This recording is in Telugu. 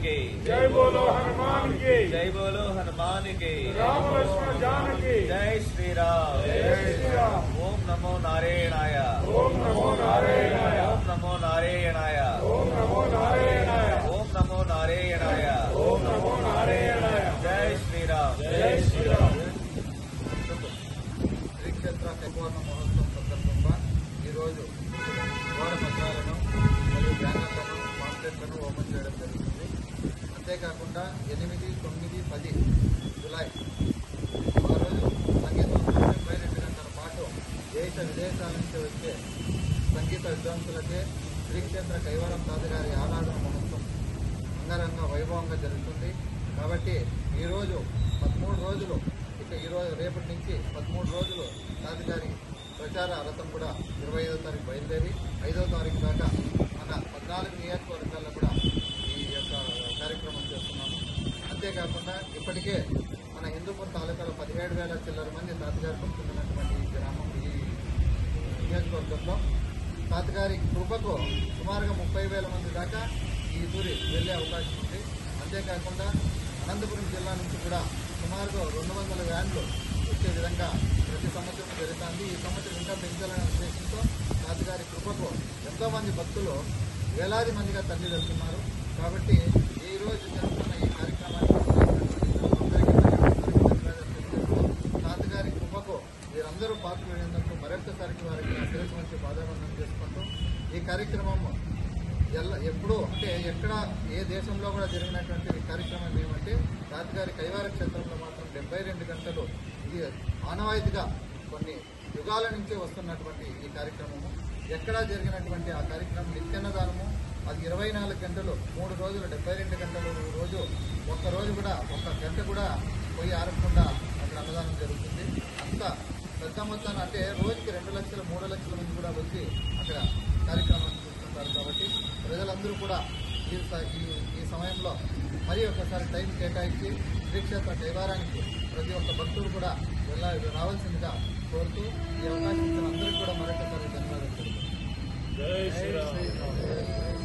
की जय बोलो हनुमान की जय बोलो हनुमान की राम लक्ष्मण जानकी जय श्री राम जय श्री राम। ओम नमो नारायणाय ओम नमो नारायणाय ओम नमो नारायणाय ओम नमो नारायणाय ओम नमो नारायणाय ओम नमो नारायणाय जय श्री राम जय श्री राम। శ్రీక్షేత్ర శంకువర్ణ మహోత్సవం సందర్భంగా ఈరోజు గోడ పత్రాలను మరియు బ్యానర్లను పాంప్లెట్లను ఓపెన్ చేయడం జరుగుతుంది. అంతేకాకుండా 8, 9, 10 జూలై ఆ రోజు సంగీతోత్సవం 22 గంటల పాటు దేశ విదేశాల నుంచి వచ్చే సంగీత విద్వాంసులకే శ్రీక్షేత్ర కైవరం తాతగారి ఆరాధన మహోత్సవం అంగరంగ వైభవంగా జరుగుతుంది. కాబట్టి ఈరోజు 13 రోజులు ఈరోజు రేపటి నుంచి 13 రోజులు తాతగారి ప్రచార రథం కూడా 25వ తారీఖు బయలుదేరి 5వ తారీఖు దాకా మన 14 నియోజకవర్గాల్లో కూడా ఈ యొక్క కార్యక్రమం చేస్తున్నాము. అంతేకాకుండా ఇప్పటికే మన హిందూపూర్ తాలూకాలో 17,000 చిల్లర మంది తాతగారు పడుతున్నటువంటి ఈ గ్రామం ఈ నియోజకవర్గంలో తాతగారి కృపకు సుమారుగా 30,000 మంది దాకా ఈ ఊరి వెళ్లే అవకాశం ఉంది. అంతేకాకుండా అనంతపురం జిల్లా నుంచి కూడా సుమారుగా 200 వ్యాన్లు వచ్చే విధంగా ప్రతి సంవత్సరం జరుగుతుంది. ఈ సంవత్సరం ఇంకా పెంచాలనే ఉద్దేశంతో తాతగారి కృపకు ఎంతోమంది భక్తులు వేలాది మందిగా తరలి వెళ్తున్నారు. కాబట్టి ఈ రోజు జరుగుతున్న ఈ కార్యక్రమానికి తాతగారి కృపకు వీరందరూ పాల్గొనేందుకు మరొకసారికి వారికి శిరస్సు మంచి పాదాబంధనం చేసుకుంటూ ఈ కార్యక్రమం ఎప్పుడూ అంటే ఎక్కడ ఏ దేశంలో కూడా జరిగినటువంటి కార్యక్రమం ఏమంటే తాతగారి కైవార క్షేత్రంలో మాత్రం 72 గంటలు ఇది ఆనవాయితీగా కొన్ని యుగాల నుంచే వస్తున్నటువంటి ఈ కార్యక్రమము. ఎక్కడా జరిగినటువంటి ఆ కార్యక్రమం నిత్యన్నదానము అది 24 గంటలు 3 రోజులు 72 గంటలు రోజు ఒక్కరోజు కూడా 1 గంట కూడా పోయి ఆరకుండా అక్కడ అన్నదానం జరుగుతుంది. అంత పెద్ద మొత్తాన్ని అంటే రోజుకి 2 లక్షలు 3 లక్షల మంది కూడా వచ్చి అక్కడ కార్యక్రమాన్ని చూస్తుంటారు. కాబట్టి ప్రజలందరూ కూడా ఈ సమయంలో మరి ఒకసారి టైం కేటాయించి శ్రీక్షేత్ర కైవారానికి ప్రతి ఒక్క భక్తుడు కూడా రావాల్సిందిగా కోరుతూ ఈ అవకాశం ఇచ్చిన అందరికీ కూడా మరొకసారి ధన్యవాదాలు తెలుపుతున్నాను. जय श्री राम।